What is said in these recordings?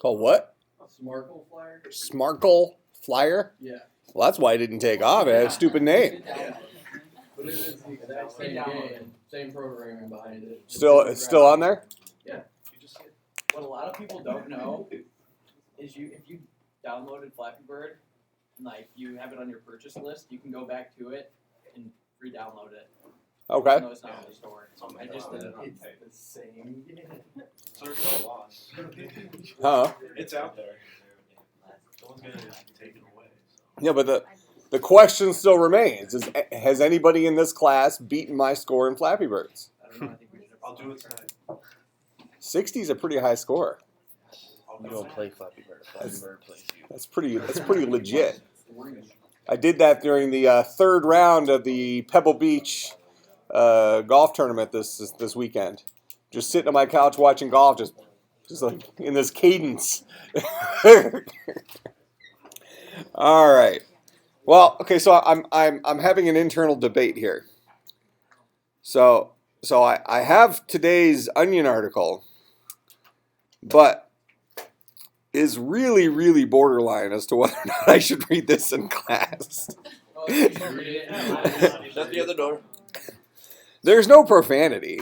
Called what? Smarkle Flyer. Smarkle Flyer? Yeah. Well, that's why it didn't take off. It had a stupid name. Yeah. But it is the exact same game, same programming behind it. It's still on there? Yeah. What a lot of people don't know is if you downloaded Flappy Bird, and like you have it on your purchase list, you can go back to it and re-download it. Okay. No, it's not on the store. I just did it on It's the same game. So there's no loss. Huh? It's out there. No one's gonna take it away. So. Yeah, but the question still remains: has anybody in this class beaten my score in Flappy Birds? I don't know. I think we should. I'll do it tonight. 60 is a pretty high score. You don't play Flappy Bird. Flappy Bird plays you. That's pretty legit. I did that during the third round of the Pebble Beach golf tournament this weekend. Just sitting on my couch watching golf, just like in this cadence. All right. Well, okay. So I'm having an internal debate here. So I have today's Onion article, but is really, really borderline as to whether or not I should read this in class. Oh, you should read it. Shut the other door. There's no profanity.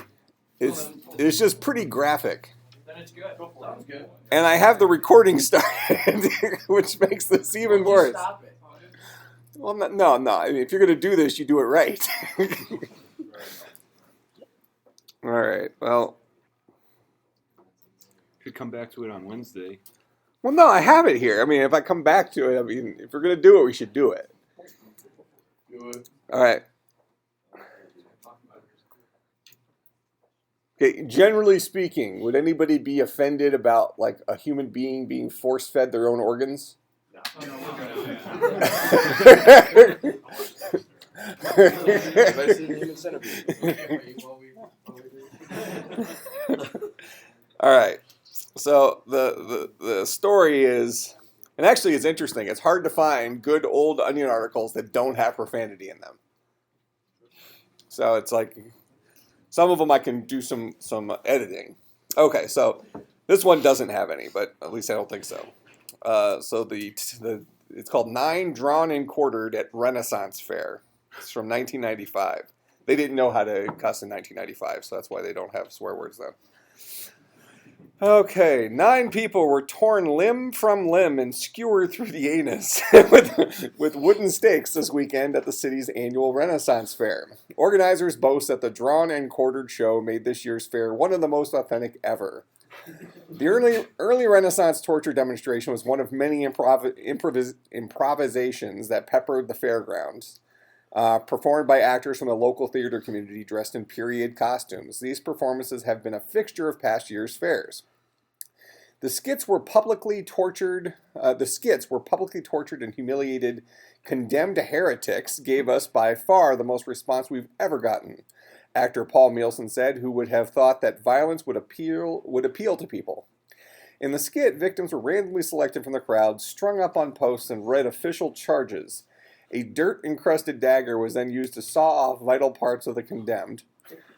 It's just pretty graphic. Then it's good. Sounds good. And I have the recording started, which makes this even worse. Stop it. Well, no. I mean, if you're going to do this, you do it right. All right. Well, Could come back to it on Wednesday. no, I have it here. I mean, if I come back to it, I mean, if we're going to do it, we should do it. Good. All right. Okay, generally speaking, would anybody be offended about like a human being being force-fed their own organs? I've seen human centipede. All right. So the story is, and actually it's interesting. It's hard to find good old Onion articles that don't have profanity in them. So it's like some of them I can do some editing. Okay, so this one doesn't have any, but at least I don't think so. So it's called 9 Drawn and Quartered at Renaissance Fair. It's from 1995. They didn't know how to cuss in 1995, so that's why they don't have swear words then. Okay, 9 people were torn limb from limb and skewered through the anus with wooden stakes this weekend at the city's annual Renaissance Fair. Organizers boast that the Drawn and Quartered show made this year's fair one of the most authentic ever. The early Renaissance torture demonstration was one of many improvisations that peppered the fairgrounds. Performed by actors from the local theater community dressed in period costumes. These performances have been a fixture of past year's fairs. The skits were publicly tortured and humiliated condemned heretics gave us by far the most response we've ever gotten. Actor Paul Mielson said, who would have thought that violence would appeal to people. In the skit, victims were randomly selected from the crowd, strung up on posts, and read official charges. A dirt-encrusted dagger was then used to saw off vital parts of the condemned.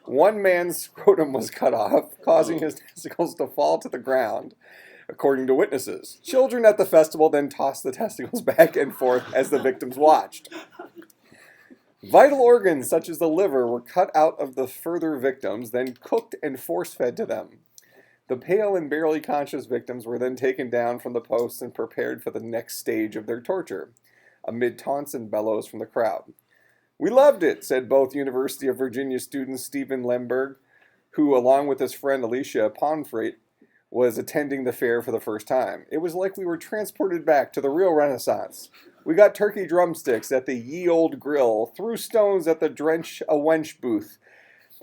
One man's scrotum was cut off, causing his testicles to fall to the ground, according to witnesses. Children at the festival then tossed the testicles back and forth as the victims watched. Vital organs, such as the liver, were cut out of the further victims, then cooked and force-fed to them. The pale and barely conscious victims were then taken down from the posts and prepared for the next stage of their torture, amid taunts and bellows from the crowd. "We loved it," said both University of Virginia student Stephen Lemberg, who, along with his friend Alicia Pomfret, was attending the fair for the first time. "It was like we were transported back to the real Renaissance. We got turkey drumsticks at the Ye Old Grill, threw stones at the Drench a Wench booth.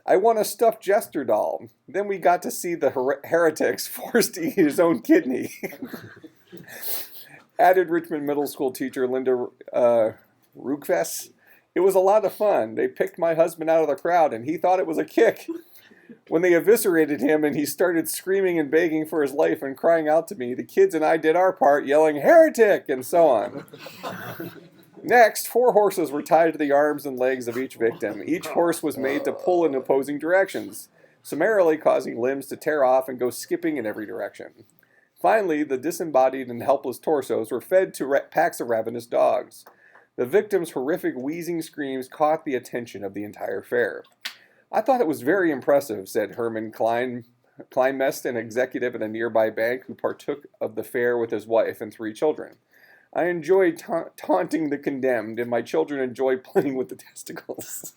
I won a stuffed jester doll. Then we got to see the heretics forced to eat his own kidney." Added Richmond Middle School teacher Linda Rugfess. "It was a lot of fun. They picked my husband out of the crowd, and he thought it was a kick. When they eviscerated him and he started screaming and begging for his life and crying out to me, the kids and I did our part, yelling, 'Heretic!' and so on." Next, 4 horses were tied to the arms and legs of each victim. Each horse was made to pull in opposing directions, summarily causing limbs to tear off and go skipping in every direction. Finally, the disembodied and helpless torsos were fed to packs of ravenous dogs. The victims' horrific wheezing screams caught the attention of the entire fair. I thought it was very impressive, said Herman Kleinmest, an executive at a nearby bank who partook of the fair with his wife and 3 children. I enjoyed taunting the condemned, and my children enjoyed playing with the testicles.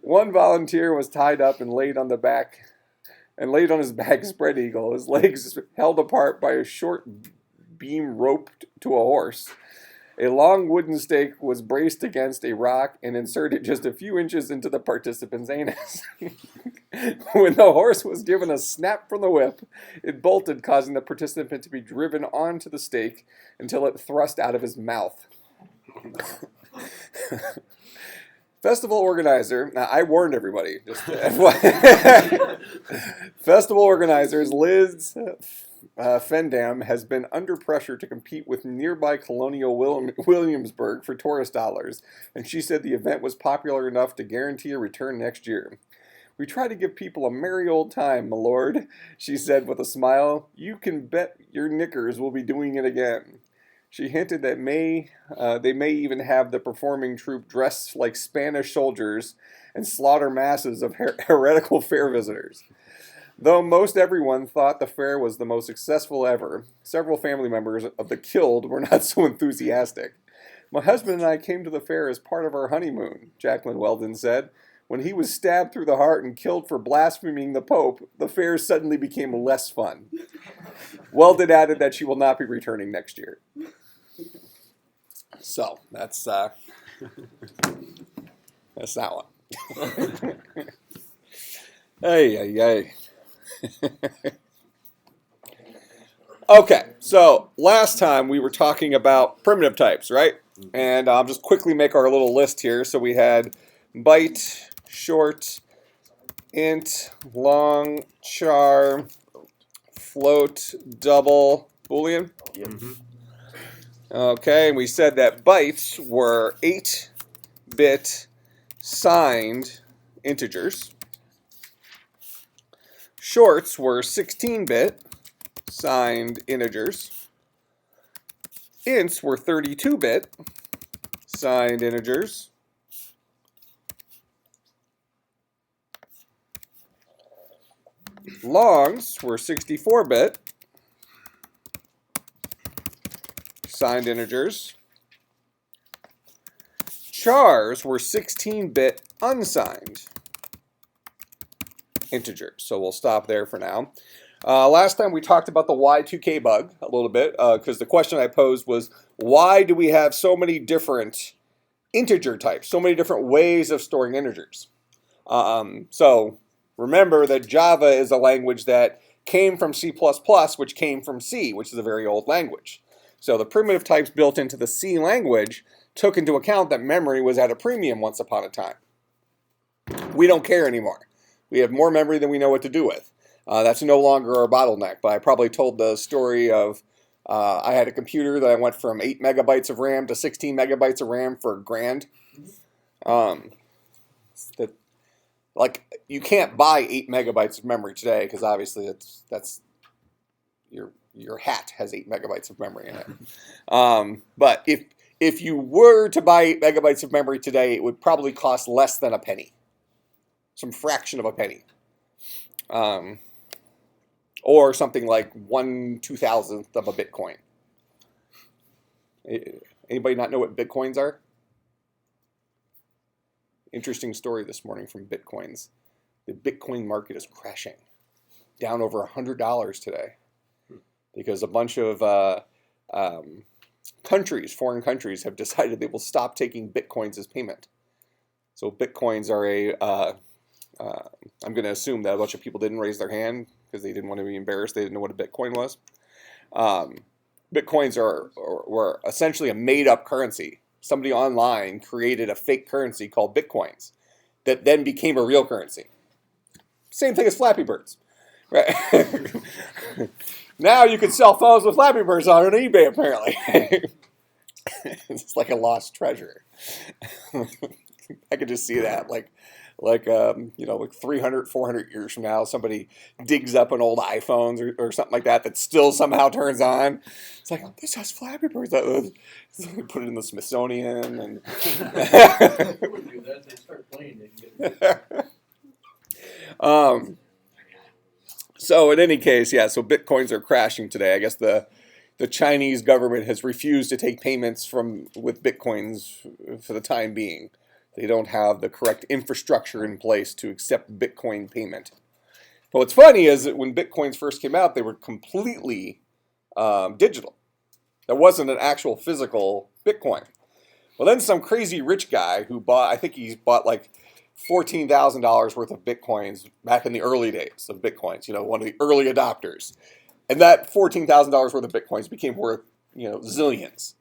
One volunteer was tied up and laid on his back spread eagle, his legs held apart by a short beam roped to a horse. A long wooden stake was braced against a rock and inserted just a few inches into the participant's anus. When the horse was given a snap from the whip, it bolted, causing the participant to be driven onto the stake until it thrust out of his mouth. Festival organizer, now I warned everybody, Festival organizers Liz Fendam has been under pressure to compete with nearby Colonial Williamsburg for tourist dollars, and she said the event was popular enough to guarantee a return next year. We try to give people a merry old time, my lord, she said with a smile. You can bet your knickers we'll be doing it again. She hinted that they may even have the performing troupe dress like Spanish soldiers and slaughter masses of heretical fair visitors. Though most everyone thought the fair was the most successful ever, several family members of the killed were not so enthusiastic. My husband and I came to the fair as part of our honeymoon, Jacqueline Weldon said. When he was stabbed through the heart and killed for blaspheming the Pope, the fair suddenly became less fun. Weldon added that she will not be returning next year. So, that's that one. Hey. Okay, so last time we were talking about primitive types, right? And I'll just quickly make our little list here. So we had byte, short, int, long, char, float, double, boolean. Yep. Okay, and we said that bytes were 8-bit signed integers. Shorts were 16-bit signed integers. Ints were 32-bit signed integers. Longs were 64-bit signed integers. Chars were 16-bit unsigned integers. So we'll stop there for now. Last time we talked about the Y2K bug a little bit, because the question I posed was, why do we have so many different integer types, so many different ways of storing integers? So remember that Java is a language that came from C++, which came from C, which is a very old language. So the primitive types built into the C language took into account that memory was at a premium once upon a time. We don't care anymore. We have more memory than we know what to do with. That's no longer our bottleneck, but I probably told the story of I had a computer that I went from 8 megabytes of RAM to 16 megabytes of RAM for $1,000. You can't buy 8 megabytes of memory today because obviously that's your hat has 8 megabytes of memory in it. But if you were to buy 8 megabytes of memory today, it would probably cost less than a penny, some fraction of a penny, or something like 1/2000th of a Bitcoin. Anybody not know what Bitcoins are? Interesting story this morning from Bitcoins. The Bitcoin market is crashing, down over $100 today, because a bunch of foreign countries, have decided they will stop taking Bitcoins as payment. So Bitcoins are I'm going to assume that a bunch of people didn't raise their hand because they didn't want to be embarrassed. They didn't know what a Bitcoin was. Bitcoins were essentially a made-up currency. Somebody online created a fake currency called Bitcoins that then became a real currency. Same thing as Flappy Birds. Right? Now you can sell phones with Flappy Birds on eBay, apparently. It's like a lost treasure. I could just see that. Like like 300, 400 years from now, somebody digs up an old iPhones or something like that still somehow turns on. It's like, oh, this has Flappy Birds. Put it in the Smithsonian and. They would do that. They start playing. They can get So in any case, yeah. So bitcoins are crashing today. I guess the Chinese government has refused to take payments with bitcoins for the time being. They don't have the correct infrastructure in place to accept Bitcoin payment. But what's funny is that when Bitcoins first came out, they were completely digital. There wasn't an actual physical Bitcoin. Well, then some crazy rich guy who bought like $14,000 worth of Bitcoins back in the early days of Bitcoins, one of the early adopters. And that $14,000 worth of Bitcoins became worth, zillions.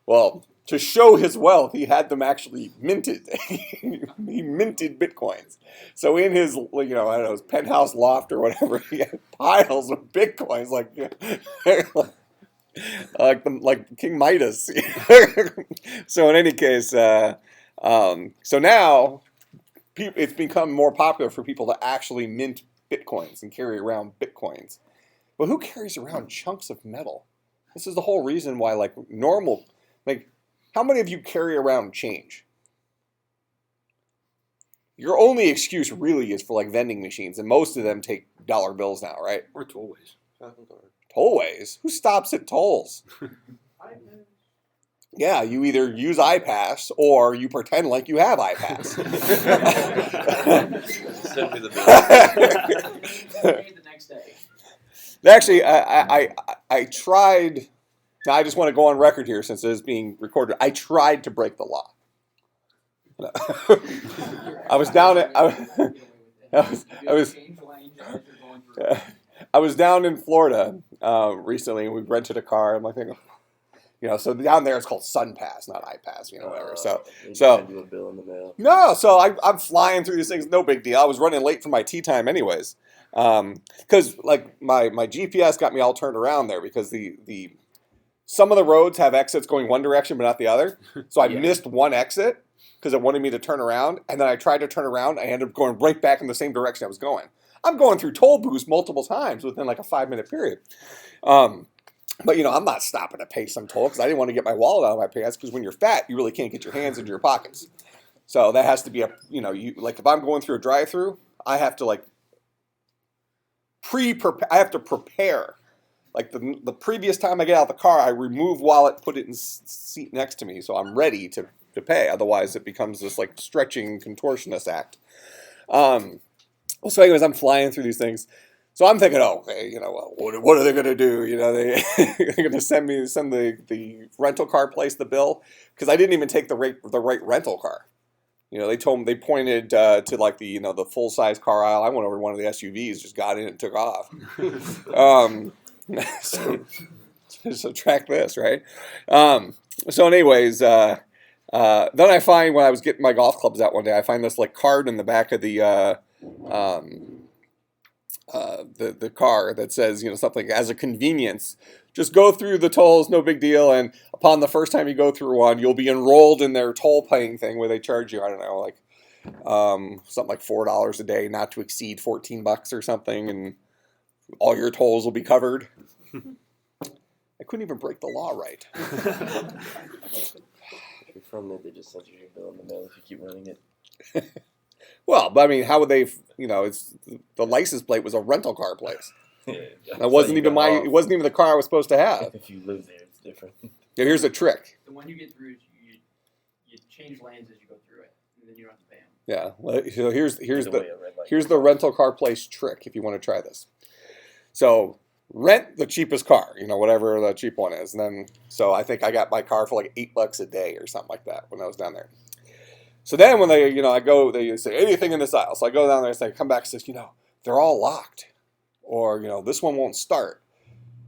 Well, to show his wealth, he had them actually minted. He minted Bitcoins. So in his, his penthouse loft or whatever, he had piles of Bitcoins, like King Midas. So in any case, so now it's become more popular for people to actually mint Bitcoins and carry around Bitcoins. But who carries around chunks of metal? This is the whole reason why, how many of you carry around change? Your only excuse really is for vending machines, and most of them take dollar bills now, right? Or tollways. Tollways? Who stops at tolls? Yeah, you either use iPass or you pretend like you have iPass. Send me the bill. The next day. Actually, I tried. Now I just want to go on record here since it is being recorded. I tried to break the law. I was down at I was down in Florida recently, and we rented a car. And my thing, so down there it's called SunPass, not iPass, whatever. So send you a bill in the mail. no, so I'm flying through these things, no big deal. I was running late for my tea time anyways, because my GPS got me all turned around there because some of the roads have exits going one direction but not the other. So I missed one exit because it wanted me to turn around, and then I tried to turn around. I ended up going right back in the same direction I was going. I'm going through toll booths multiple times within a 5-minute period. But I'm not stopping to pay some toll because I didn't want to get my wallet out of my pants, because when you're fat, you really can't get your hands into your pockets. So that has to be if I'm going through a drive-through, I have to I have to prepare. The previous time I get out of the car, I remove wallet, put it in seat next to me, so I'm ready to pay. Otherwise, it becomes this stretching contortionist act. So anyways, I'm flying through these things. So I'm thinking, what are they going to do? They're going to send the rental car place the bill, because I didn't even take the right rental car. They pointed to the full size car aisle. I went over to one of the SUVs, just got in and took off. So track this, right? So anyways, then I find, when I was getting my golf clubs out one day, I find this card in the back of the car that says, something as a convenience, just go through the tolls, no big deal, and upon the first time you go through one, you'll be enrolled in their toll paying thing where they charge you, I don't know, something like $4 a day, not to exceed $14 or something, and all your tolls will be covered. I couldn't even break the law right. If you're from there, they just send you your bill in the mail if you keep running it. Well, but I mean, how would they? It's the license plate was a rental car place. It wasn't even It wasn't even the car I was supposed to have. If you live there, it's different. Now, here's a trick. The one you get through is you change lanes as you go through it, and then you don't have to pay them. Yeah. Well, so here's the rental car place trick. If you want to try this, so rent the cheapest car, whatever the cheap one is, and then I think I got my car for $8 a day or something like that when I was down there. So then when they, I go, they say anything in this aisle. So I go down there and say, come back and says, they're all locked, or this one won't start,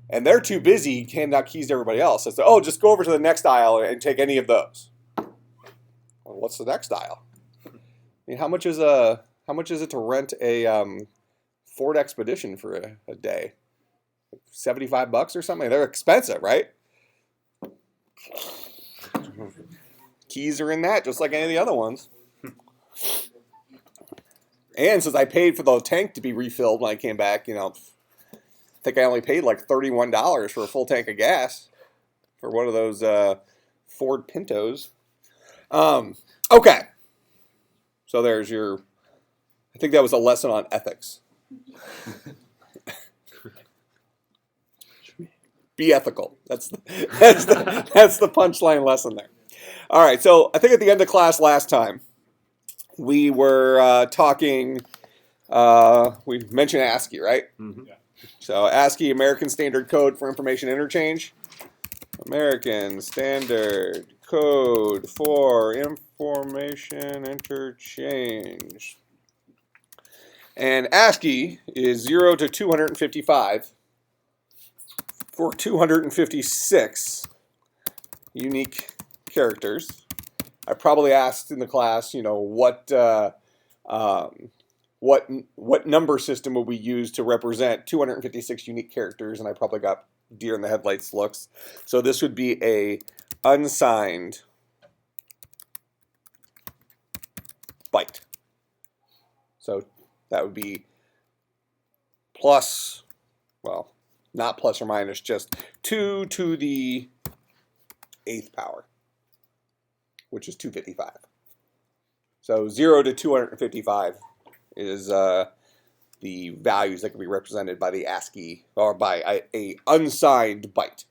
and they're too busy handing out keys to everybody else. I say, oh, just go over to the next aisle and take any of those. Well, what's the next aisle? I mean, how much is it to rent a Ford Expedition for a day? $75 or something? They're expensive, right? Keys are in that, just like any of the other ones. And since I paid for the tank to be refilled when I came back, I think I only paid like $31 for a full tank of gas for one of those Ford Pintos. Okay. So there's your, I think that was a lesson on ethics. Be ethical. That's the punchline lesson there. All right. So I think at the end of class last time, we were talking, we mentioned ASCII, right? Mm-hmm. Yeah. So ASCII, American Standard Code for Information Interchange. American Standard Code for Information Interchange. And ASCII is 0 to 255 for 256 unique characters. I probably asked in the class, what number system would we use to represent 256 unique characters, and I probably got deer in the headlights looks. So this would be a unsigned byte. So that would be plus, well, not plus or minus, just 2 to the 8th power, which is 255. So 0 to 255 is the values that can be represented by the ASCII, or by a unsigned byte.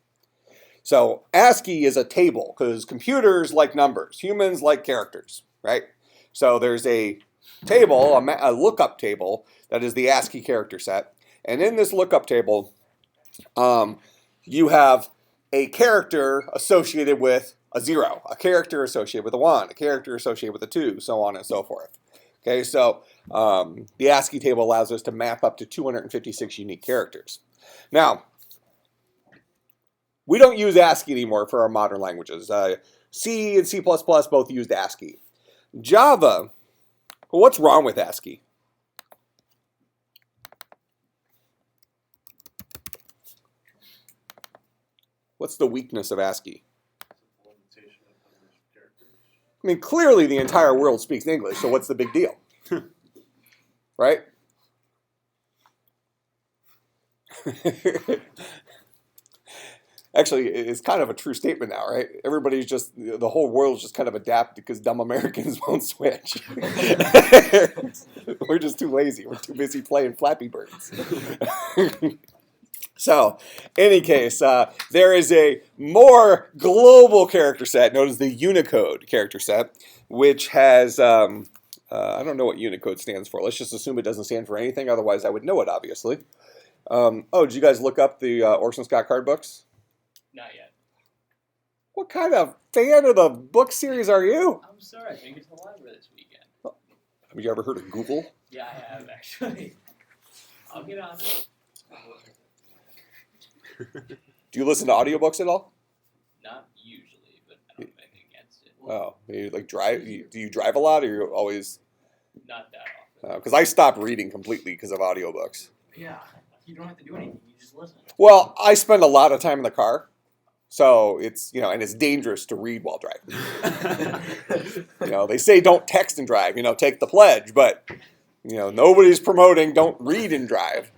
So ASCII is a table, because computers like numbers, humans like characters, right? So there's a table, a lookup table, that is the ASCII character set. And in this lookup table, you have a character associated with a 0, a character associated with a 1, a character associated with a 2, so on and so forth. Okay, so the ASCII table allows us to map up to 256 unique characters. Now, we don't use ASCII anymore for our modern languages. C and C++ both used ASCII. Java, well, what's wrong with ASCII? What's the weakness of ASCII? I mean, clearly the entire world speaks English, so what's the big deal? Right? Actually, it's kind of a true statement now, right? Everybody's just, the whole world's just kind of adapted because dumb Americans won't switch. We're just too lazy. We're too busy playing Flappy Birds. So, any case, there is a more global character set known as the Unicode Character Set, which has, I don't know what Unicode stands for. Let's just assume it doesn't stand for anything. Otherwise, I would know it, obviously. Did you guys look up the Orson Scott Card books? Not yet. What kind of fan of the book series are you? I'm sorry, I think it's the library this weekend. Have you ever heard of Google? Yeah, I have actually. I'll get on it. Do you listen to audiobooks at all? Not usually, but I don't have anything against it. Oh, you like drive? Do you drive a lot, or you're always? Not that often. Because I stopped reading completely because of audiobooks. Yeah, you don't have to do anything. You just listen. Well, I spend a lot of time in the car, so it's and it's dangerous to read while driving. They say don't text and drive. Take the pledge, but nobody's promoting don't read and drive.